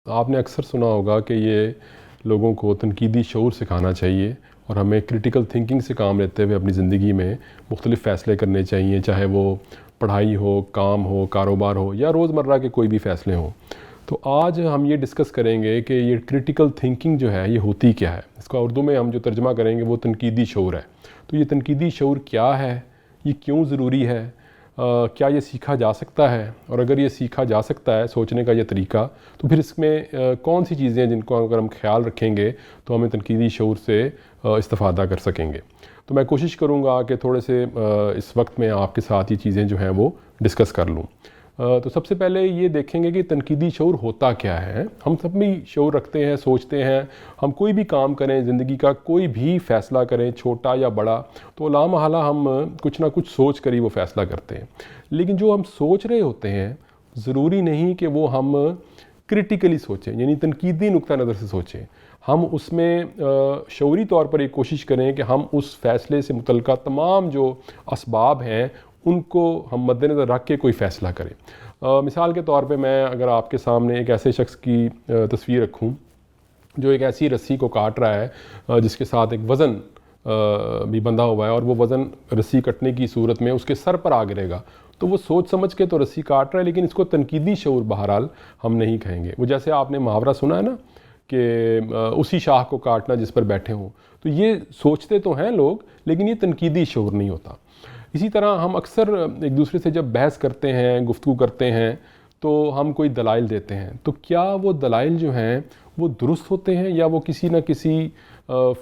آپ نے اکثر سنا ہوگا کہ یہ لوگوں کو تنقیدی شعور سکھانا چاہیے اور ہمیں کریٹیکل تھنکنگ سے کام لیتے ہوئے اپنی زندگی میں مختلف فیصلے کرنے چاہیے، چاہے وہ پڑھائی ہو، کام ہو، کاروبار ہو یا روزمرہ کے کوئی بھی فیصلے ہوں۔ تو آج ہم یہ ڈسکس کریں گے کہ یہ کریٹیکل تھنکنگ جو ہے یہ ہوتی کیا ہے۔ اس کا اردو میں ہم جو ترجمہ کریں گے وہ تنقیدی شعور ہے۔ تو یہ تنقیدی شعور کیا ہے، یہ کیوں ضروری ہے، کیا یہ سیکھا جا سکتا ہے، اور اگر یہ سیکھا جا سکتا ہے سوچنے کا یہ طریقہ، تو پھر اس میں کون سی چیزیں ہیں جن کو اگر ہم خیال رکھیں گے تو ہمیں تنقیدی شعور سے استفادہ کر سکیں گے۔ تو میں کوشش کروں گا کہ تھوڑے سے اس وقت میں آپ کے ساتھ یہ چیزیں جو ہیں وہ ڈسکس کر لوں۔ تو سب سے پہلے یہ دیکھیں گے کہ تنقیدی شعور ہوتا کیا ہے۔ ہم سب بھی شعور رکھتے ہیں، سوچتے ہیں، ہم کوئی بھی کام کریں، زندگی کا کوئی بھی فیصلہ کریں، چھوٹا یا بڑا، تو لامحالہ ہم کچھ نہ کچھ سوچ کر ہی وہ فیصلہ کرتے ہیں۔ لیکن جو ہم سوچ رہے ہوتے ہیں ضروری نہیں کہ وہ ہم کریٹیکلی سوچیں، یعنی تنقیدی نقطہ نظر سے سوچیں۔ ہم اس میں شعوری طور پر یہ کوشش کریں کہ ہم اس فیصلے سے متعلقہ تمام جو اسباب ہیں ان کو ہم مد نظر رکھ کے کوئی فیصلہ کریں۔ مثال کے طور پہ میں اگر آپ کے سامنے ایک ایسے شخص کی تصویر رکھوں جو ایک ایسی رسی کو کاٹ رہا ہے جس کے ساتھ ایک وزن بھی بندھا ہوا ہے، اور وہ وزن رسی کٹنے کی صورت میں اس کے سر پر آ گرے گا، تو وہ سوچ سمجھ کے تو رسی کاٹ رہا ہے، لیکن اس کو تنقیدی شعور بہرحال ہم نہیں کہیں گے۔ وہ جیسے آپ نے محاورہ سنا ہے نا کہ اسی شاخ کو کاٹنا جس پر بیٹھے ہوں، تو یہ سوچتے تو ہیں لوگ لیکن یہ تنقیدی شعور نہیں ہوتا۔ اسی طرح ہم اکثر ایک دوسرے سے جب بحث کرتے ہیں، گفتگو کرتے ہیں، تو ہم کوئی دلائل دیتے ہیں، تو کیا وہ دلائل جو ہیں وہ درست ہوتے ہیں یا وہ کسی نہ کسی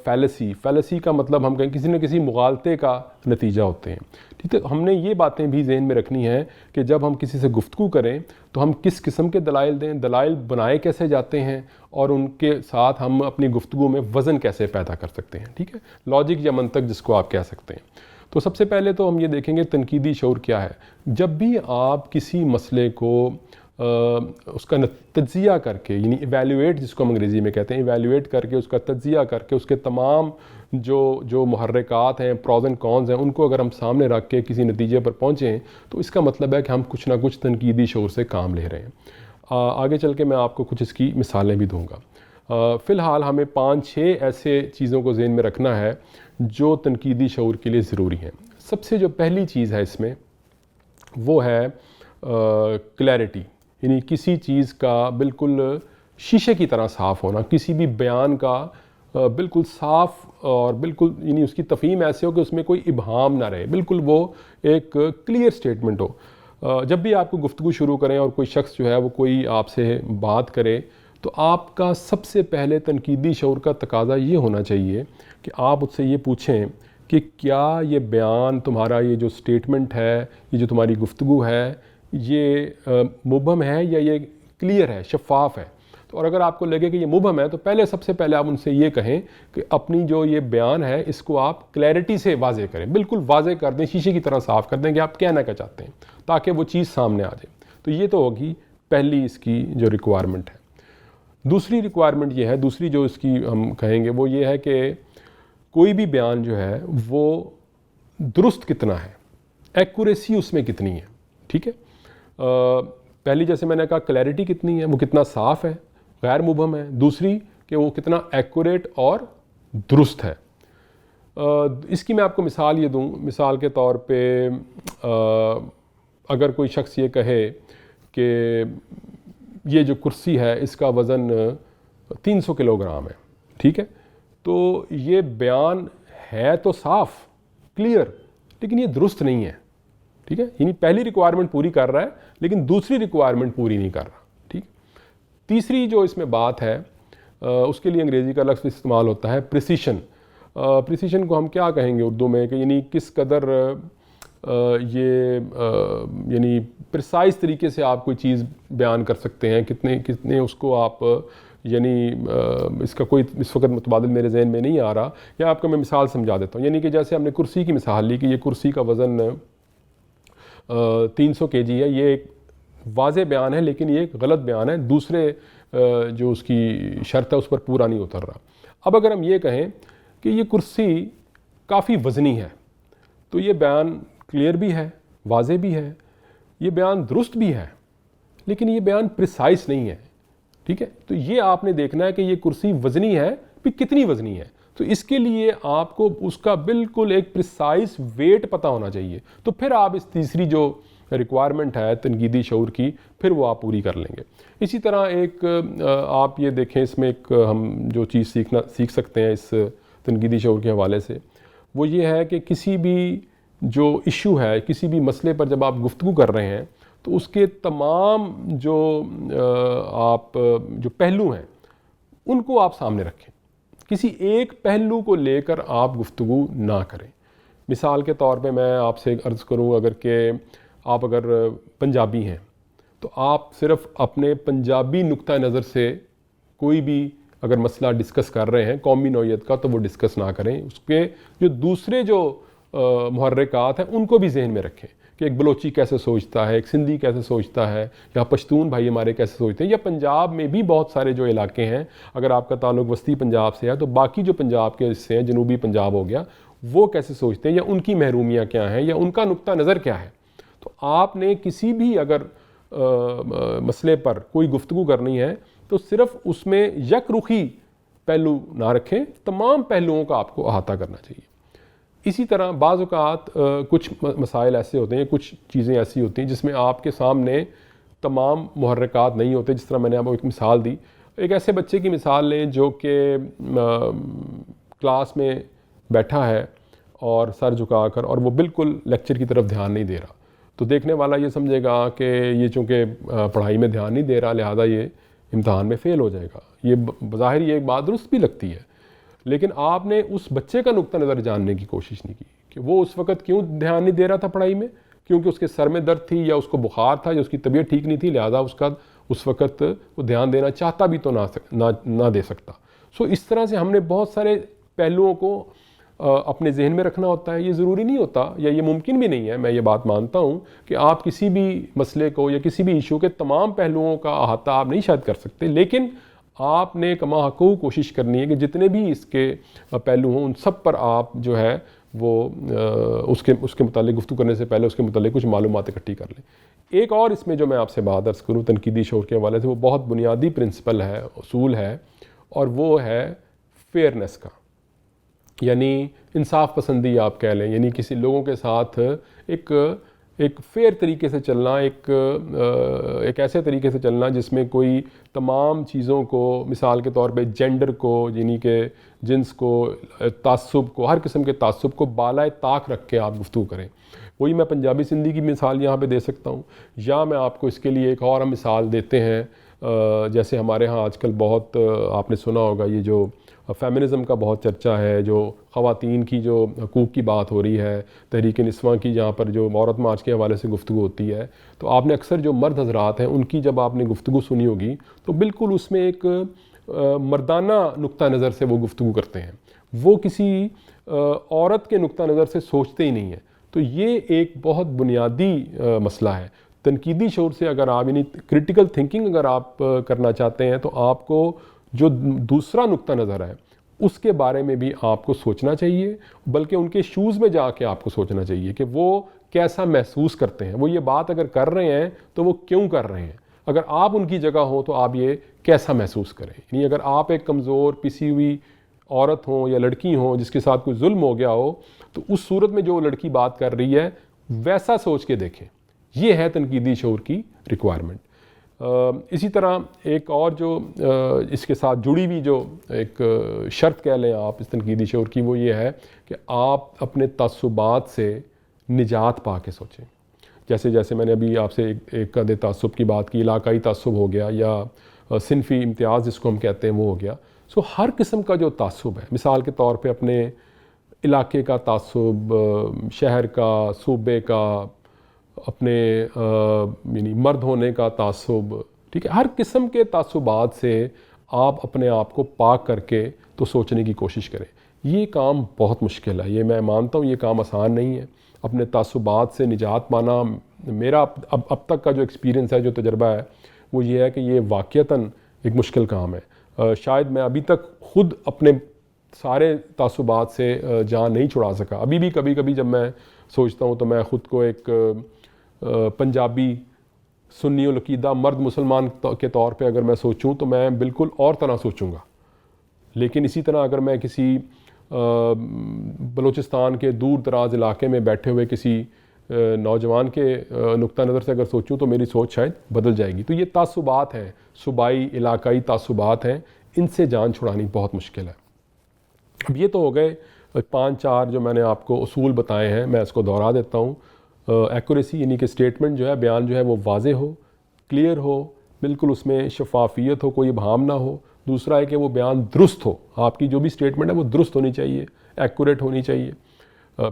فیلسی کا مطلب ہم کہیں کسی نہ کسی مغالطے کا نتیجہ ہوتے ہیں۔ ٹھیک ہے، ہم نے یہ باتیں بھی ذہن میں رکھنی ہیں کہ جب ہم کسی سے گفتگو کریں تو ہم کس قسم کے دلائل دیں، دلائل بنائے کیسے جاتے ہیں، اور ان کے ساتھ ہم اپنی گفتگو میں وزن کیسے پیدا کر سکتے ہیں۔ ٹھیک ہے، لاجک یا منطق جس کو آپ کہہ سکتے ہیں۔ تو سب سے پہلے تو ہم یہ دیکھیں گے تنقیدی شعور کیا ہے۔ جب بھی آپ کسی مسئلے کو اس کا تجزیہ کر کے، یعنی ایویلیویٹ جس کو ہم انگریزی میں کہتے ہیں، ایویلیویٹ کر کے، اس کا تجزیہ کر کے، اس کے تمام جو محرکات ہیں، پروز اینڈ کونز ہیں، ان کو اگر ہم سامنے رکھ کے کسی نتیجے پر پہنچیں تو اس کا مطلب ہے کہ ہم کچھ نہ کچھ تنقیدی شعور سے کام لے رہے ہیں۔ آگے چل کے میں آپ کو کچھ اس کی مثالیں بھی دوں گا۔ فی الحال ہمیں 5-6 ایسے چیزوں کو ذہن میں رکھنا ہے جو تنقیدی شعور کے لیے ضروری ہیں۔ سب سے جو پہلی چیز ہے اس میں وہ ہے کلیئرٹی، یعنی کسی چیز کا بالکل شیشے کی طرح صاف ہونا، کسی بھی بیان کا بالکل صاف اور بالکل یعنی اس کی تفہیم ایسے ہو کہ اس میں کوئی ابہام نہ رہے، بالکل وہ ایک کلیئر سٹیٹمنٹ ہو۔ جب بھی آپ کو گفتگو شروع کریں اور کوئی شخص جو ہے وہ کوئی آپ سے بات کرے تو آپ کا سب سے پہلے تنقیدی شعور کا تقاضا یہ ہونا چاہیے کہ آپ اس سے یہ پوچھیں کہ کیا یہ بیان تمہارا، یہ جو سٹیٹمنٹ ہے، یہ جو تمہاری گفتگو ہے، یہ مبہم ہے یا یہ کلیئر ہے، شفاف ہے۔ تو اور اگر آپ کو لگے کہ یہ مبہم ہے تو سب سے پہلے آپ ان سے یہ کہیں کہ اپنی جو یہ بیان ہے اس کو آپ کلیئرٹی سے واضح کریں، بالکل واضح کر دیں، شیشے کی طرح صاف کر دیں کہ آپ کہنا کیا چاہتے ہیں، تاکہ وہ چیز سامنے آ جائے۔ تو یہ تو ہوگی پہلی اس کی جو ریکوائرمنٹ ہے۔ دوسری ریکوائرمنٹ یہ ہے، دوسری جو اس کی ہم کہیں گے وہ یہ ہے کہ کوئی بھی بیان جو ہے وہ درست کتنا ہے، ایکوریسی اس میں کتنی ہے۔ ٹھیک ہے، پہلی جیسے میں نے کہا کلیئرٹی کتنی ہے، وہ کتنا صاف ہے، غیر مبہم ہے۔ دوسری کہ وہ کتنا ایکوریٹ اور درست ہے۔ اس کی میں آپ کو مثال یہ دوں، مثال کے طور پہ اگر کوئی شخص یہ کہے کہ یہ جو کرسی ہے اس کا وزن 300 کلو گرام ہے، ٹھیک ہے، تو یہ بیان ہے تو صاف، کلیئر، لیکن یہ درست نہیں ہے۔ ٹھیک ہے، یعنی پہلی ریکوائرمنٹ پوری کر رہا ہے لیکن دوسری ریکوائرمنٹ پوری نہیں کر رہا۔ ٹھیک، تیسری جو اس میں بات ہے اس کے لیے انگریزی کا لفظ استعمال ہوتا ہے پریسیشن۔ پریسیشن کو ہم کیا کہیں گے اردو میں کہ یعنی کس قدر یہ یعنی پرسائز طریقے سے آپ کوئی چیز بیان کر سکتے ہیں، کتنے اس کو آپ یعنی اس کا کوئی اس وقت متبادل میرے ذہن میں نہیں آ رہا، یا آپ کو میں مثال سمجھا دیتا ہوں۔ یعنی کہ جیسے ہم نے کرسی کی مثال لی کہ یہ کرسی کا وزن 300 kg ہے، یہ ایک واضح بیان ہے لیکن یہ ایک غلط بیان ہے، دوسرے جو اس کی شرط ہے اس پر پورا نہیں اتر رہا۔ اب اگر ہم یہ کہیں کہ یہ کرسی کافی وزنی ہے تو یہ بیان کلیئر بھی ہے، واضح بھی ہے، یہ بیان درست بھی ہے، لیکن یہ بیان پریسائز نہیں ہے، ٹھیک ہے. تو یہ آپ نے دیکھنا ہے کہ یہ کرسی وزنی ہے بھی کتنی وزنی ہے. تو اس کے لیے آپ کو اس کا بالکل ایک پریسائز ویٹ پتہ ہونا چاہیے. تو پھر آپ اس تیسری جو ریکوائرمنٹ ہے تنقیدی شعور کی پھر وہ آپ پوری کر لیں گے. اسی طرح ایک آپ یہ دیکھیں اس میں ایک ہم جو چیز سیکھ سکتے ہیں اس تنقیدی شعور کے حوالے سے وہ یہ ہے کہ کسی بھی جو ایشو ہے کسی بھی مسئلے پر جب آپ گفتگو کر رہے ہیں تو اس کے تمام جو آپ جو پہلو ہیں ان کو آپ سامنے رکھیں. کسی ایک پہلو کو لے کر آپ گفتگو نہ کریں. مثال کے طور پہ میں آپ سے عرض کروں اگر کہ آپ اگر پنجابی ہیں تو آپ صرف اپنے پنجابی نقطہ نظر سے کوئی بھی اگر مسئلہ ڈسکس کر رہے ہیں قومی نوعیت کا تو وہ ڈسکس نہ کریں. اس کے جو دوسرے جو محرکات ہیں ان کو بھی ذہن میں رکھیں کہ ایک بلوچی کیسے سوچتا ہے, ایک سندھی کیسے سوچتا ہے, یا پشتون بھائی ہمارے کیسے سوچتے ہیں, یا پنجاب میں بھی بہت سارے جو علاقے ہیں اگر آپ کا تعلق وسطی پنجاب سے ہے تو باقی جو پنجاب کے حصے ہیں جنوبی پنجاب ہو گیا وہ کیسے سوچتے ہیں یا ان کی محرومیاں کیا ہیں یا ان کا نقطہ نظر کیا ہے. تو آپ نے کسی بھی اگر مسئلے پر کوئی گفتگو کرنی ہے تو صرف اس میں یک رخی پہلو نہ رکھیں, تمام پہلوؤں کا آپ کو احاطہ کرنا چاہیے. اسی طرح بعض اوقات کچھ مسائل ایسے ہوتے ہیں, کچھ چیزیں ایسی ہوتی ہیں جس میں آپ کے سامنے تمام محرکات نہیں ہوتے. جس طرح میں نے آپ کو ایک مثال دی, ایک ایسے بچے کی مثال لیں جو کہ کلاس میں بیٹھا ہے اور سر جھکا کر اور وہ بالکل لیکچر کی طرف دھیان نہیں دے رہا. تو دیکھنے والا یہ سمجھے گا کہ یہ چونکہ پڑھائی میں دھیان نہیں دے رہا لہذا یہ امتحان میں فیل ہو جائے گا. یہ بظاہر یہ ایک بات درست بھی لگتی ہے, لیکن آپ نے اس بچے کا نقطہ نظر جاننے کی کوشش نہیں کی کہ وہ اس وقت کیوں دھیان نہیں دے رہا تھا پڑھائی میں, کیونکہ اس کے سر میں درد تھی یا اس کو بخار تھا یا اس کی طبیعت ٹھیک نہیں تھی لہذا اس وقت وہ دھیان دینا چاہتا بھی تو نہ دے سکتا. سو اس طرح سے ہم نے بہت سارے پہلوؤں کو اپنے ذہن میں رکھنا ہوتا ہے. یہ ضروری نہیں ہوتا یا یہ ممکن بھی نہیں ہے, میں یہ بات مانتا ہوں کہ آپ کسی بھی مسئلے کو یا کسی بھی ایشو کے تمام پہلوؤں کا احاطہ آپ نہیں شاید کر سکتے, لیکن آپ نے کما حقوق کوشش کرنی ہے کہ جتنے بھی اس کے پہلو ہوں ان سب پر آپ جو ہے وہ اس کے متعلق گفتگو کرنے سے پہلے اس کے متعلق کچھ معلومات اکٹھی کر لیں. ایک اور اس میں جو میں آپ سے بات عرض کروں تنقیدی شعور کے حوالے سے وہ بہت بنیادی پرنسپل ہے, اصول ہے, اور وہ ہے فیئرنس کا, یعنی انصاف پسندی آپ کہہ لیں, یعنی کسی لوگوں کے ساتھ ایک فیئر طریقے سے چلنا, ایک ایسے طریقے سے چلنا جس میں کوئی تمام چیزوں کو مثال کے طور پہ جینڈر کو یعنی کہ جنس کو, تعصب کو, ہر قسم کے تعصب کو بالائے طاق رکھ کے آپ گفتگو کریں. وہی میں پنجابی سندھی کی مثال یہاں پہ دے سکتا ہوں, یا میں آپ کو اس کے لیے ایک اور ہم مثال دیتے ہیں جیسے ہمارے ہاں آج کل بہت آپ نے سنا ہوگا یہ جو فیمنزم کا بہت چرچا ہے, جو خواتین کی جو حقوق کی بات ہو رہی ہے, تحریک نسواں کی جہاں پر جو عورت مارچ کے حوالے سے گفتگو ہوتی ہے, تو آپ نے اکثر جو مرد حضرات ہیں ان کی جب آپ نے گفتگو سنی ہوگی تو بالکل اس میں ایک مردانہ نقطہ نظر سے وہ گفتگو کرتے ہیں, وہ کسی عورت کے نقطہ نظر سے سوچتے ہی نہیں ہیں. تو یہ ایک بہت بنیادی مسئلہ ہے. تنقیدی شعور سے اگر آپ یعنی کرٹیکل تھنکنگ اگر آپ کرنا چاہتے ہیں تو آپ کو جو دوسرا نقطہ نظر ہے اس کے بارے میں بھی آپ کو سوچنا چاہیے, بلکہ ان کے شوز میں جا کے آپ کو سوچنا چاہیے کہ وہ کیسا محسوس کرتے ہیں, وہ یہ بات اگر کر رہے ہیں تو وہ کیوں کر رہے ہیں, اگر آپ ان کی جگہ ہوں تو آپ یہ کیسا محسوس کریں. یعنی اگر آپ ایک کمزور پسی ہوئی عورت ہوں یا لڑکی ہوں جس کے ساتھ کوئی ظلم ہو گیا ہو تو اس صورت میں جو لڑکی بات کر رہی ہے ویسا سوچ کے دیکھیں. یہ ہے تنقیدی شعور کی ریکوائرمنٹ. اسی طرح ایک اور جو اس کے ساتھ جڑی ہوئی جو ایک شرط کہہ لیں آپ اس تنقیدی شعور کی, وہ یہ ہے کہ آپ اپنے تعصبات سے نجات پا کے سوچیں. جیسے میں نے ابھی آپ سے ایک قد تعصب کی بات کی, علاقائی تعصب ہو گیا یا صنفی امتیاز جس کو ہم کہتے ہیں وہ ہو گیا. سو ہر قسم کا جو تعصب ہے, مثال کے طور پہ اپنے علاقے کا تعصب, شہر کا, صوبے کا, اپنے یعنی مرد ہونے کا تعصب, ٹھیک ہے, ہر قسم کے تعصبات سے آپ اپنے آپ کو پاک کر کے تو سوچنے کی کوشش کریں. یہ کام بہت مشکل ہے, یہ میں مانتا ہوں یہ کام آسان نہیں ہے. اپنے تعصبات سے نجات پانا میرا اب تک کا جو ایکسپیرینس ہے, جو تجربہ ہے, وہ یہ ہے کہ یہ واقعتاً ایک مشکل کام ہے. شاید میں ابھی تک خود اپنے سارے تعصبات سے جان نہیں چھڑا سکا. ابھی بھی کبھی کبھی جب میں سوچتا ہوں تو میں خود کو ایک پنجابی سنی العقیدہ مرد مسلمان کے طور پہ اگر میں سوچوں تو میں بالکل اور طرح سوچوں گا. لیکن اسی طرح اگر میں کسی بلوچستان کے دور دراز علاقے میں بیٹھے ہوئے کسی نوجوان کے نقطہ نظر سے اگر سوچوں تو میری سوچ شاید بدل جائے گی. تو یہ تعصبات ہیں, صوبائی علاقائی تعصبات ہیں, ان سے جان چھڑانی بہت مشکل ہے. اب یہ تو ہو گئے 5-4 جو میں نے آپ کو اصول بتائے ہیں, میں اس کو دہرا دیتا ہوں. ایکوریسی یعنی کہ اسٹیٹمنٹ جو ہے, بیان جو ہے وہ واضح ہو, کلیئر ہو, بالکل اس میں شفافیت ہو, کوئی ابہام نہ ہو. دوسرا ہے کہ وہ بیان درست ہو, آپ کی جو بھی اسٹیٹمنٹ ہے وہ درست ہونی چاہیے, ایکوریٹ ہونی چاہیے.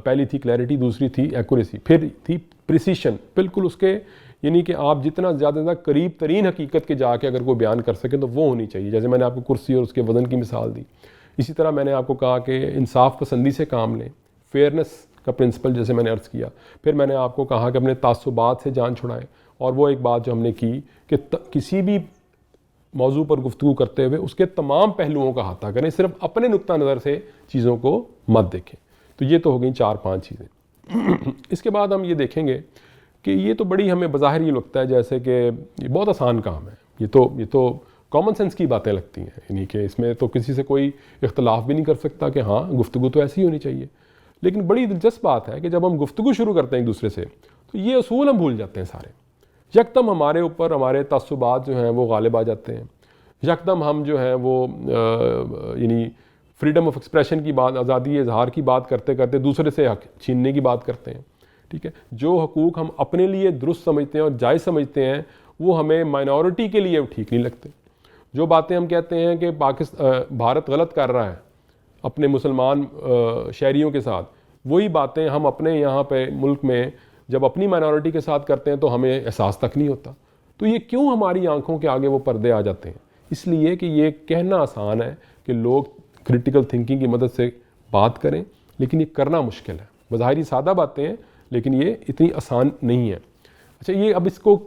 پہلی تھی کلیئرٹی, دوسری تھی ایکوریسی, پھر تھی پریسیشن, بالکل اس کے یعنی کہ آپ جتنا زیادہ قریب ترین حقیقت کے جا کے اگر کوئی بیان کر سکیں تو وہ ہونی چاہیے. جیسے میں نے آپ کو کرسی اور اس کے وزن کی مثال دی, اسی طرح میں نے آپ کو کہا کہ انصاف پسندی سے کام لیں, فیئرنس کا پرنسپل جیسے میں نے عرض کیا. پھر میں نے آپ کو کہا کہ اپنے تعصبات سے جان چھڑائیں, اور وہ ایک بات جو ہم نے کی کہ کسی بھی موضوع پر گفتگو کرتے ہوئے اس کے تمام پہلوؤں کا احاطہ کریں, صرف اپنے نقطہ نظر سے چیزوں کو مت دیکھیں. تو یہ تو ہو گئیں 4-5 چیزیں. اس کے بعد ہم یہ دیکھیں گے کہ یہ تو بڑی ہمیں بظاہر یہ لگتا ہے جیسے کہ یہ بہت آسان کام ہے, یہ تو کامن سینس کی باتیں لگتی ہیں, یعنی کہ اس میں تو کسی سے کوئی اختلاف بھی نہیں کر سکتا کہ ہاں گفتگو تو ایسی ہونی چاہیے. لیکن بڑی دلچسپ بات ہے کہ جب ہم گفتگو شروع کرتے ہیں ایک دوسرے سے تو یہ اصول ہم بھول جاتے ہیں سارے. یکدم ہمارے اوپر ہمارے تعصبات جو ہیں وہ غالب آ جاتے ہیں. یکدم ہم جو ہیں وہ یعنی فریڈم آف ایکسپریشن کی بات, آزادی اظہار کی بات کرتے کرتے دوسرے سے حق چھیننے کی بات کرتے ہیں. ٹھیک ہے, جو حقوق ہم اپنے لیے درست سمجھتے ہیں اور جائز سمجھتے ہیں وہ ہمیں مائنورٹی کے لیے ٹھیک نہیں لگتے. جو باتیں ہم کہتے ہیں کہ بھارت غلط کر رہا ہے اپنے مسلمان شہریوں کے ساتھ, وہی باتیں ہم اپنے یہاں پہ ملک میں جب اپنی مائنورٹی کے ساتھ کرتے ہیں تو ہمیں احساس تک نہیں ہوتا. تو یہ کیوں ہماری آنکھوں کے آگے وہ پردے آ جاتے ہیں؟ اس لیے کہ یہ کہنا آسان ہے کہ لوگ کریٹیکل تھنکنگ کی مدد سے بات کریں, لیکن یہ کرنا مشکل ہے. بظاہری سادہ باتیں ہیں لیکن یہ اتنی آسان نہیں ہے. اچھا, یہ اب اس کو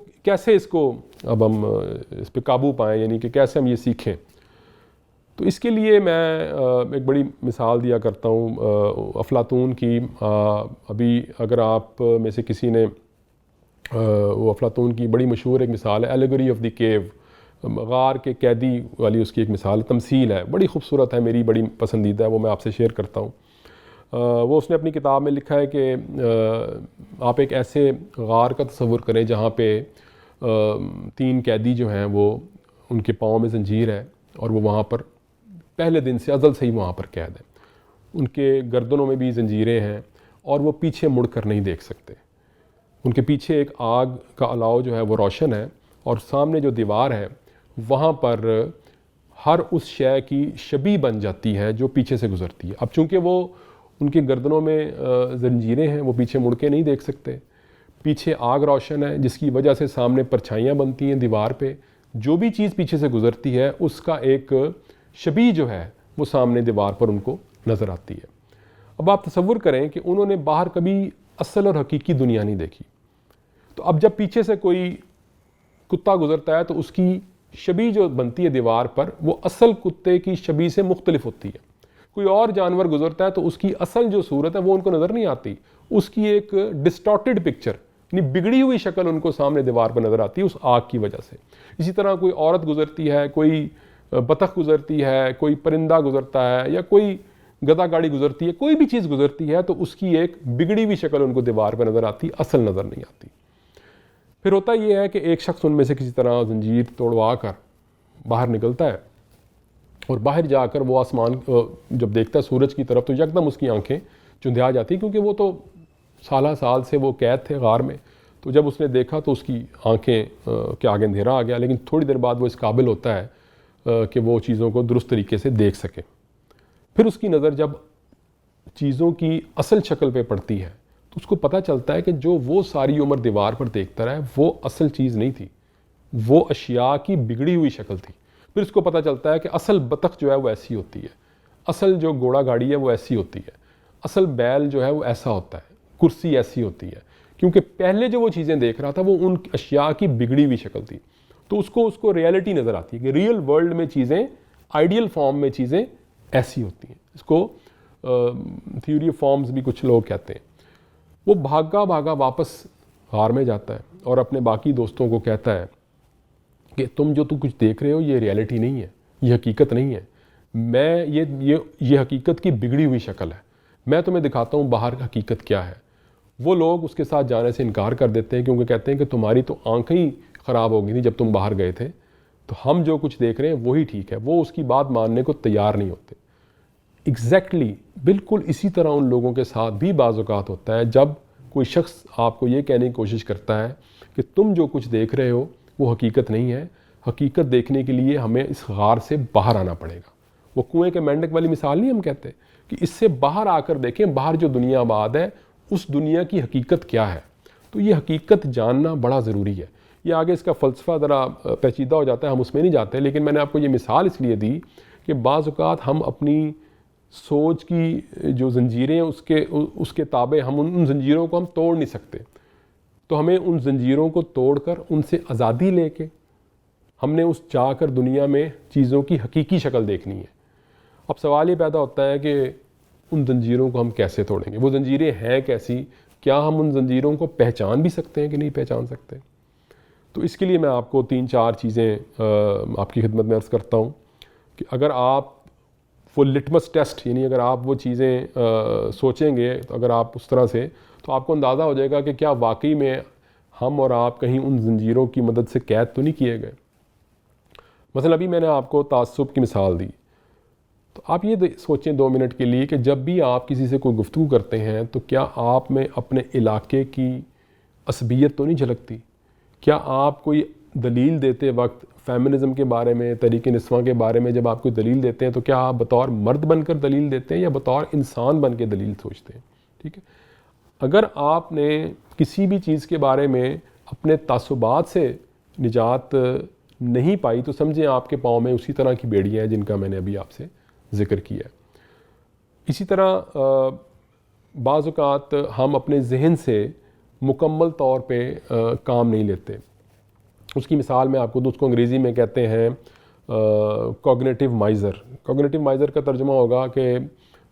اب ہم اس پہ قابو پائیں, یعنی کہ کیسے ہم یہ سیکھیں؟ تو اس کے لیے میں ایک بڑی مثال دیا کرتا ہوں افلاطون کی. ابھی اگر آپ میں سے کسی نے وہ افلاطون کی بڑی مشہور ایک مثال ہے ایلیگری آف دی کیو, غار کے قیدی والی اس کی ایک مثال تمثیل ہے, بڑی خوبصورت ہے, میری بڑی پسندیدہ ہے, وہ میں آپ سے شیئر کرتا ہوں. وہ اس نے اپنی کتاب میں لکھا ہے کہ آپ ایک ایسے غار کا تصور کریں جہاں پہ 3 قیدی جو ہیں وہ ان کے پاؤں میں زنجیر ہے اور وہ وہاں پر پہلے دن سے ازل سے ہی وہاں پر قید ہیں. ان کے گردنوں میں بھی زنجیریں ہیں اور وہ پیچھے مڑ کر نہیں دیکھ سکتے. ان کے پیچھے ایک آگ کا الاؤ جو ہے وہ روشن ہے اور سامنے جو دیوار ہے وہاں پر ہر اس شے کی شبیہ بن جاتی ہے جو پیچھے سے گزرتی ہے. اب چونکہ وہ ان کے گردنوں میں زنجیریں ہیں, وہ پیچھے مڑ کے نہیں دیکھ سکتے, پیچھے آگ روشن ہے جس کی وجہ سے سامنے پرچھائیاں بنتی ہیں دیوار پہ, جو بھی چیز پیچھے سے گزرتی ہے اس کا ایک شبیہ جو ہے وہ سامنے دیوار پر ان کو نظر آتی ہے. اب آپ تصور کریں کہ انہوں نے باہر کبھی اصل اور حقیقی دنیا نہیں دیکھی, تو اب جب پیچھے سے کوئی کتا گزرتا ہے تو اس کی شبیہ جو بنتی ہے دیوار پر وہ اصل کتے کی شبیہ سے مختلف ہوتی ہے. کوئی اور جانور گزرتا ہے تو اس کی اصل جو صورت ہے وہ ان کو نظر نہیں آتی, اس کی ایک ڈسٹارٹڈ پکچر یعنی بگڑی ہوئی شکل ان کو سامنے دیوار پر نظر آتی ہے اس آگ کی وجہ سے. اسی طرح کوئی عورت گزرتی ہے, کوئی بطخ گزرتی ہے, کوئی پرندہ گزرتا ہے یا کوئی گدھا گاڑی گزرتی ہے, کوئی بھی چیز گزرتی ہے تو اس کی ایک بگڑی ہوئی شکل ان کو دیوار پہ نظر آتی, اصل نظر نہیں آتی. پھر ہوتا یہ ہے کہ ایک شخص ان میں سے کسی طرح زنجیر توڑوا کر باہر نکلتا ہے اور باہر جا کر وہ آسمان جب دیکھتا ہے سورج کی طرف تو یکدم اس کی آنکھیں چندھیا جاتی, کیونکہ وہ تو سالہ سال سے وہ قید تھے غار میں. تو جب اس نے دیکھا تو اس کی آنکھیں کے آگے اندھیرا آ گیا, لیکن تھوڑی دیر بعد وہ اس قابل ہوتا ہے کہ وہ چیزوں کو درست طریقے سے دیکھ سکے. پھر اس کی نظر جب چیزوں کی اصل شکل پہ پڑتی ہے تو اس کو پتہ چلتا ہے کہ جو وہ ساری عمر دیوار پر دیکھتا رہا ہے وہ اصل چیز نہیں تھی, وہ اشیاء کی بگڑی ہوئی شکل تھی. پھر اس کو پتہ چلتا ہے کہ اصل بطخ جو ہے وہ ایسی ہوتی ہے, اصل جو گھوڑا گاڑی ہے وہ ایسی ہوتی ہے, اصل بیل جو ہے وہ ایسا ہوتا ہے, کرسی ایسی ہوتی ہے, کیونکہ پہلے جو وہ چیزیں دیکھ رہا تھا وہ ان اشیاء کی بگڑی ہوئی شکل تھی. تو اس کو ریئلٹی نظر آتی ہے کہ ریئل ورلڈ میں چیزیں, آئیڈیل فارم میں چیزیں ایسی ہوتی ہیں. اس کو تھیوری آف فارمز بھی کچھ لوگ کہتے ہیں. وہ بھاگا واپس غار میں جاتا ہے اور اپنے باقی دوستوں کو کہتا ہے کہ تم جو کچھ دیکھ رہے ہو یہ ریئلٹی نہیں ہے، یہ حقیقت نہیں ہے، میں یہ حقیقت کی بگڑی ہوئی شکل ہے، میں تمہیں دکھاتا ہوں باہر حقیقت کیا ہے۔ وہ لوگ اس کے ساتھ جانے سے انکار کر دیتے ہیں کیونکہ کہتے ہیں کہ تمہاری تو آنکھیں ہی خراب ہو گئی تھیں جب تم باہر گئے تھے، تو ہم جو کچھ دیکھ رہے ہیں وہی ٹھیک ہے۔ وہ اس کی بات ماننے کو تیار نہیں ہوتے۔ ایگزیکٹلی بالکل اسی طرح ان لوگوں کے ساتھ بھی بعض اوقات ہوتا ہے جب کوئی شخص آپ کو یہ کہنے کی کوشش کرتا ہے کہ تم جو کچھ دیکھ رہے ہو وہ حقیقت نہیں ہے، حقیقت دیکھنے کے لیے ہمیں اس غار سے باہر آنا پڑے گا۔ وہ کنویں کے مینڈک والی مثال نہیں ہم کہتے کہ اس سے باہر آ کر دیکھیں باہر جو دنیا آباد ہے اس دنیا کی حقیقت کیا ہے۔ تو یہ حقیقت جاننا بڑا ضروری ہے۔ یہ آگے اس کا فلسفہ ذرا پیچیدہ ہو جاتا ہے، ہم اس میں نہیں جاتے، لیکن میں نے آپ کو یہ مثال اس لیے دی کہ بعض اوقات ہم اپنی سوچ کی جو زنجیریں اس کے تابع ہم ان زنجیروں کو ہم توڑ نہیں سکتے، تو ہمیں ان زنجیروں کو توڑ کر ان سے آزادی لے کے ہم نے اس جا کر دنیا میں چیزوں کی حقیقی شکل دیکھنی ہے۔ اب سوال یہ پیدا ہوتا ہے کہ ان زنجیروں کو ہم کیسے توڑیں گے؟ وہ زنجیریں ہیں کیسی؟ کیا ہم ان زنجیروں کو پہچان بھی سکتے ہیں کہ نہیں پہچان سکتے؟ تو اس کے لیے میں آپ کو 3-4 چیزیں آپ کی خدمت میں عرض کرتا ہوں کہ اگر آپ وہ لٹمس ٹیسٹ، یعنی اگر آپ وہ چیزیں سوچیں گے، تو اگر آپ اس طرح سے، تو آپ کو اندازہ ہو جائے گا کہ کیا واقعی میں ہم اور آپ کہیں ان زنجیروں کی مدد سے قید تو نہیں کیے گئے۔ مثلا ابھی میں نے آپ کو تعصب کی مثال دی، تو آپ یہ سوچیں 2 منٹ کے لیے کہ جب بھی آپ کسی سے کوئی گفتگو کرتے ہیں تو کیا آپ میں اپنے علاقے کی عصبیت تو نہیں جھلکتی؟ کیا آپ کوئی دلیل دیتے وقت فیمنزم کے بارے میں، تحریک نسواں کے بارے میں جب آپ کوئی دلیل دیتے ہیں تو کیا آپ بطور مرد بن کر دلیل دیتے ہیں یا بطور انسان بن کے دلیل سوچتے ہیں؟ ٹھیک ہے، اگر آپ نے کسی بھی چیز کے بارے میں اپنے تعصبات سے نجات نہیں پائی تو سمجھیں آپ کے پاؤں میں اسی طرح کی بیڑیاں ہیں جن کا میں نے ابھی آپ سے ذکر کیا ہے۔ اسی طرح بعض اوقات ہم اپنے ذہن سے مکمل طور پہ کام نہیں لیتے۔ اس کی مثال میں آپ کو دوں، اس کو انگریزی میں کہتے ہیں کوگنیٹیو مائزر۔ کوگنیٹیو مائزر کا ترجمہ ہوگا کہ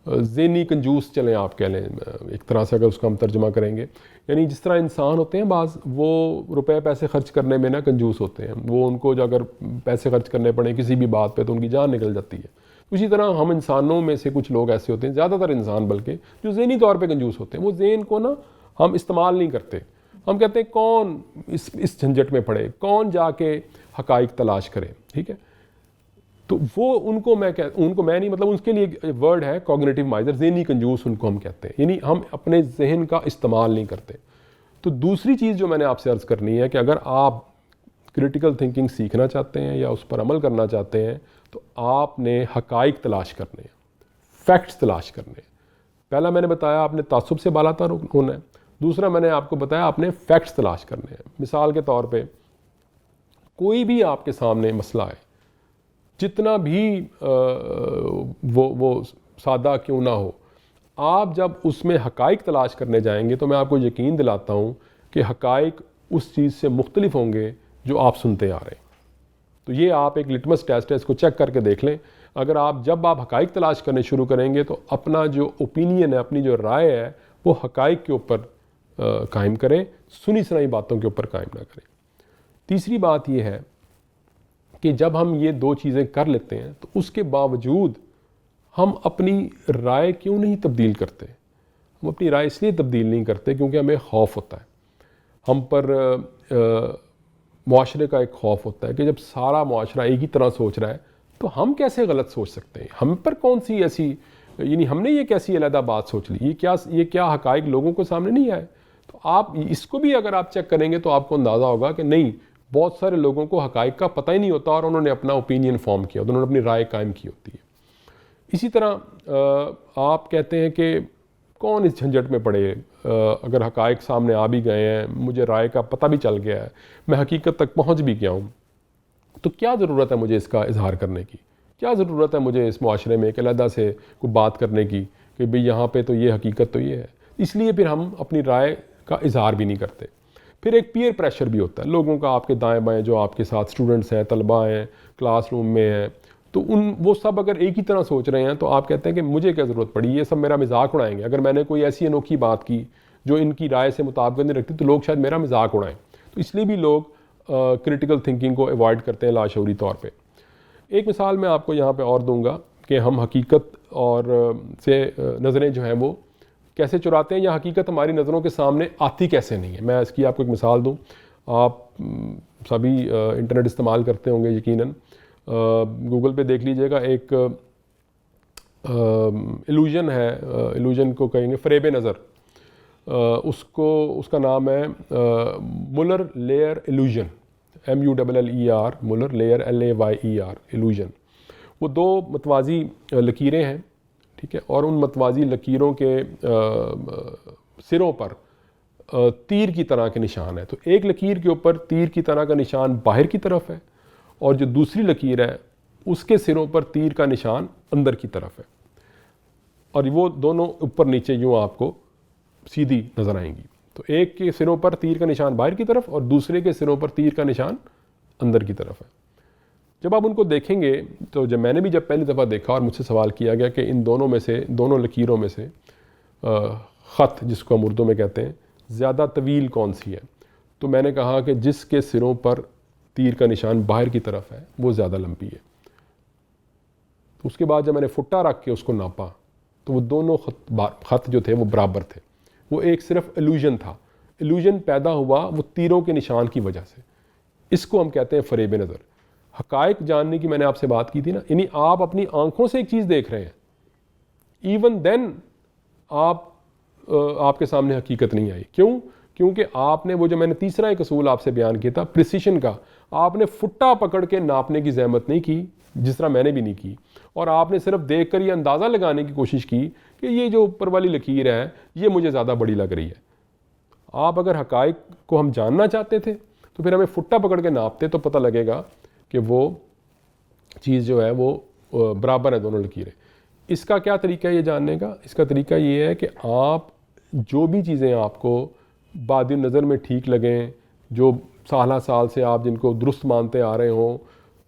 ذہنی کنجوس، چلیں آپ کہہ لیں ایک طرح سے اگر اس کا ہم ترجمہ کریں گے، یعنی جس طرح انسان ہوتے ہیں بعض، وہ روپے پیسے خرچ کرنے میں نا کنجوس ہوتے ہیں، وہ ان کو جو اگر پیسے خرچ کرنے پڑیں کسی بھی بات پہ تو ان کی جان نکل جاتی ہے۔ اسی طرح ہم انسانوں میں سے کچھ لوگ ایسے ہوتے ہیں، زیادہ تر انسان بلکہ، جو ذہنی طور پہ کنجوس ہوتے ہیں۔ وہ ذہن کو نا ہم استعمال نہیں کرتے، ہم کہتے ہیں کون اس جھنجٹ میں پڑے، کون جا کے حقائق تلاش کرے، ٹھیک ہے۔ تو وہ ان کو میں نہیں، مطلب اس کے لیے ورڈ ہے کوگنیٹیو مائزر، ذہنی کنجوس ان کو ہم کہتے ہیں، یعنی ہم اپنے ذہن کا استعمال نہیں کرتے۔ تو دوسری چیز جو میں نے آپ سے عرض کرنی ہے کہ اگر آپ کریٹیکل تھنکنگ سیکھنا چاہتے ہیں یا اس پر عمل کرنا چاہتے ہیں تو آپ نے حقائق تلاش کرنے ہیں، فیکٹس تلاش کرنے ہیں۔ پہلا میں نے بتایا آپ نے تعصب سے بالاتر ہونا ہے، دوسرا میں نے آپ کو بتایا آپ نے فیکٹس تلاش کرنے ہیں۔ مثال کے طور پہ کوئی بھی آپ کے سامنے مسئلہ ہے، جتنا بھی وہ سادہ کیوں نہ ہو، آپ جب اس میں حقائق تلاش کرنے جائیں گے تو میں آپ کو یقین دلاتا ہوں کہ حقائق اس چیز سے مختلف ہوں گے جو آپ سنتے آ رہے ہیں۔ تو یہ آپ ایک لٹمس ٹیسٹ ہے، اس کو چیک کر کے دیکھ لیں۔ اگر جب آپ حقائق تلاش کرنے شروع کریں گے تو اپنا جو اوپینین ہے، اپنی جو رائے ہے، وہ حقائق کے اوپر قائم کریں، سنی سنائی باتوں کے اوپر قائم نہ کریں۔ تیسری بات یہ ہے کہ جب ہم یہ 2 چیزیں کر لیتے ہیں تو اس کے باوجود ہم اپنی رائے کیوں نہیں تبدیل کرتے؟ ہم اپنی رائے اس لیے تبدیل نہیں کرتے کیونکہ ہمیں خوف ہوتا ہے، ہم پر معاشرے کا ایک خوف ہوتا ہے کہ جب سارا معاشرہ ایک ہی طرح سوچ رہا ہے تو ہم کیسے غلط سوچ سکتے ہیں؟ ہم پر کون سی ایسی، یعنی ہم نے یہ کیسی علیحدہ بات سوچ لی، یہ کیا حقائق لوگوں کو سامنے نہیں آئے؟ تو آپ اس کو بھی اگر آپ چیک کریں گے تو آپ کو اندازہ ہوگا کہ نہیں، بہت سارے لوگوں کو حقائق کا پتہ ہی نہیں ہوتا اور انہوں نے اپنا اوپینین فارم کیا، انہوں نے اپنی رائے قائم کی ہوتی ہے۔ اسی طرح آپ کہتے ہیں کہ کون اس جھنجٹ میں پڑے، اگر حقائق سامنے آ بھی گئے ہیں، مجھے رائے کا پتہ بھی چل گیا ہے، میں حقیقت تک پہنچ بھی گیا ہوں، تو کیا ضرورت ہے مجھے اس کا اظہار کرنے کی؟ کیا ضرورت ہے مجھے اس معاشرے میں ایک علیحدہ سے کوئی بات کرنے کی کہ بھئی یہاں پہ تو یہ حقیقت تو یہ ہے؟ اس لیے پھر ہم اپنی رائے کا اظہار بھی نہیں کرتے۔ پھر ایک پیئر پریشر بھی ہوتا ہے لوگوں کا، آپ کے دائیں بائیں جو آپ کے ساتھ اسٹوڈنٹس ہیں، طلباء ہیں، کلاس روم میں ہیں، تو وہ سب اگر ایک ہی طرح سوچ رہے ہیں تو آپ کہتے ہیں کہ مجھے کیا ضرورت پڑی، یہ سب میرا مذاق اڑائیں گے۔ اگر میں نے کوئی ایسی انوکھی بات کی جو ان کی رائے سے مطابقت نہیں رکھتی تو لوگ شاید میرا مذاق اڑائیں. تو اس لیے بھی لوگ کرٹیکل تھنکنگ کو ایوائڈ کرتے ہیں لاشعوری طور پہ. ایک مثال میں آپ کو یہاں پہ اور دوں گا کہ ہم حقیقت اور سے نظریں جو ہیں وہ کیسے چراتے ہیں یا حقیقت ہماری نظروں کے سامنے آتی کیسے نہیں ہے. میں اس کی آپ کو ایک مثال دوں. آپ سبھی انٹرنیٹ استعمال کرتے ہوں گے یقیناً. گوگل پہ دیکھ لیجئے گا, ایک ایلوژن ہے, ایلوژن کو کہیں گے فریب نظر. اس کا نام ہے Muller Lyer illusion, MULLER, Muller Lyer LAYER illusion. وہ دو متوازی لکیریں ہیں, ٹھیک ہے, اور ان متوازی لکیروں کے سروں پر تیر کی طرح کے نشان ہے. تو ایک لکیر کے اوپر تیر کی طرح کا نشان باہر کی طرف ہے, اور جو دوسری لکیر ہے اس کے سروں پر تیر کا نشان اندر کی طرف ہے, اور وہ دونوں اوپر نیچے یوں آپ کو سیدھی نظر آئیں گی. تو ایک کے سروں پر تیر کا نشان باہر کی طرف اور دوسرے کے سروں پر تیر کا نشان اندر کی طرف ہے. جب آپ ان کو دیکھیں گے تو میں نے بھی جب پہلی دفعہ دیکھا اور مجھ سے سوال کیا گیا کہ ان دونوں لکیروں میں سے خط جس کو ہم اردو میں کہتے ہیں زیادہ طویل کون سی ہے, تو میں نے کہا کہ جس کے سروں پر تیر کا نشان باہر کی طرف ہے وہ زیادہ لمبی ہے. تو اس کے بعد جب میں نے فٹا رکھ کے اس کو ناپا تو وہ دونوں خط جو تھے وہ برابر تھے. وہ ایک صرف ایلوژن تھا. ایلوژن پیدا ہوا وہ تیروں کے نشان کی وجہ سے. اس کو ہم کہتے ہیں فریب نظر. حقائق جاننے کی میں نے آپ سے بات کی تھی نا, یعنی آپ اپنی آنکھوں سے ایک چیز دیکھ رہے ہیں, ایون دین آپ کے سامنے حقیقت نہیں آئی. کیوں؟ کیونکہ آپ نے وہ جو میں نے تیسرا ایک اصول آپ سے بیان کیا تھا پریسیشن کا, آپ نے فٹا پکڑ کے ناپنے کی زحمت نہیں کی جس طرح میں نے بھی نہیں کی, اور آپ نے صرف دیکھ کر یہ اندازہ لگانے کی کوشش کی کہ یہ جو اوپر والی لکیر ہے یہ مجھے زیادہ بڑی لگ رہی ہے. آپ اگر حقائق کو ہم جاننا چاہتے تھے تو پھر ہمیں فٹا پکڑ کے ناپتے تو پتہ لگے گا کہ وہ چیز جو ہے وہ برابر ہے دونوں لکیریں. اس کا کیا طریقہ ہے یہ جاننے کا؟ اس کا طریقہ یہ ہے کہ آپ جو بھی چیزیں آپ کو بادِ نظر میں ٹھیک لگیں, جو سالہ سال سے آپ جن کو درست مانتے آ رہے ہوں,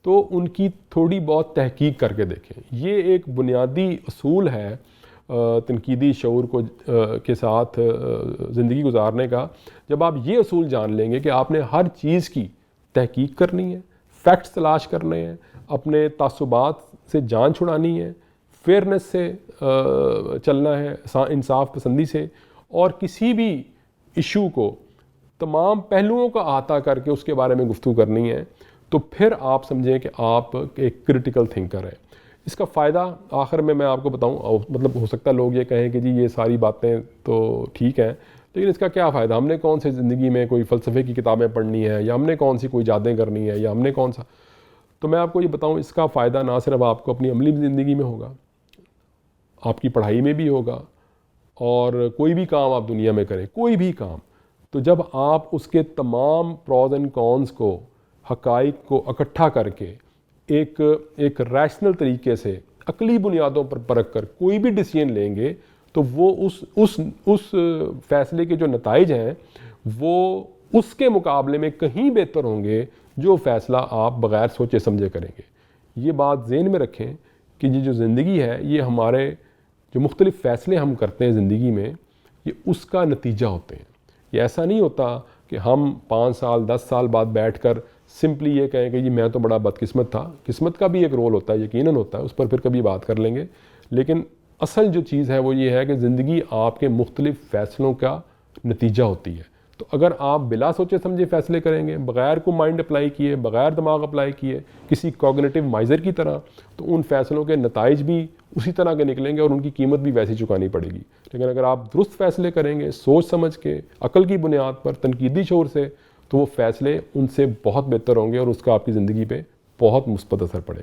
تو ان کی تھوڑی بہت تحقیق کر کے دیکھیں. یہ ایک بنیادی اصول ہے تنقیدی شعور کے ساتھ زندگی گزارنے کا. جب آپ یہ اصول جان لیں گے کہ آپ نے ہر چیز کی تحقیق کرنی ہے, فیکٹس تلاش کرنے ہیں, اپنے تعصبات سے جان چھڑانی ہے, فیئرنس سے چلنا ہے, انصاف پسندی سے, اور کسی بھی ایشو کو تمام پہلوؤں کا احاطہ کر کے اس کے بارے میں گفتگو کرنی ہے, تو پھر آپ سمجھیں کہ آپ ایک کرٹیکل تھنکر ہیں. اس کا فائدہ آخر میں آپ کو بتاؤں, مطلب ہو سکتا ہے لوگ یہ کہیں کہ جی یہ ساری باتیں تو ٹھیک ہیں, لیکن اس کا کیا فائدہ؟ ہم نے کون سے زندگی میں کوئی فلسفے کی کتابیں پڑھنی ہیں, یا ہم نے کون سی کوئی ایجادیں کرنی ہے, یا ہم نے کون سا. تو میں آپ کو یہ بتاؤں, اس کا فائدہ نہ صرف آپ کو اپنی عملی زندگی میں ہوگا, آپ کی پڑھائی میں بھی ہوگا, اور کوئی بھی کام آپ دنیا میں کریں, کوئی بھی کام, تو جب آپ اس کے تمام پروز اینڈ کونز کو, حقائق کو اکٹھا کر کے ایک ریشنل طریقے سے عقلی بنیادوں پر پرکھ کر کوئی بھی ڈیسیژن لیں گے, تو وہ اس فیصلے کے جو نتائج ہیں وہ اس کے مقابلے میں کہیں بہتر ہوں گے جو فیصلہ آپ بغیر سوچے سمجھے کریں گے. یہ بات ذہن میں رکھیں کہ یہ جو زندگی ہے یہ ہمارے جو مختلف فیصلے ہم کرتے ہیں زندگی میں, یہ اس کا نتیجہ ہوتے ہیں. یہ ایسا نہیں ہوتا کہ ہم 5 سال 10 سال بعد بیٹھ کر سمپلی یہ کہیں کہ جی میں تو بڑا بدقسمت تھا. قسمت کا بھی ایک رول ہوتا ہے, یقیناً ہوتا ہے, اس پر پھر کبھی بات کر لیں گے. لیکن اصل جو چیز ہے وہ یہ ہے کہ زندگی آپ کے مختلف فیصلوں کا نتیجہ ہوتی ہے. تو اگر آپ بلا سوچے سمجھے فیصلے کریں گے, بغیر کو مائنڈ اپلائی کیے, بغیر دماغ اپلائی کیے, کسی کوگنیٹو مائزر کی طرح, تو ان فیصلوں کے نتائج بھی اسی طرح کے نکلیں گے اور ان کی قیمت بھی ویسی چکانی پڑے گی. لیکن اگر آپ درست فیصلے کریں گے, سوچ سمجھ کے, عقل کی بنیاد پر, تنقیدی شعور سے, تو وہ فیصلے ان سے بہت بہتر ہوں گے اور اس کا آپ کی زندگی پہ بہت مثبت اثر پڑے گا.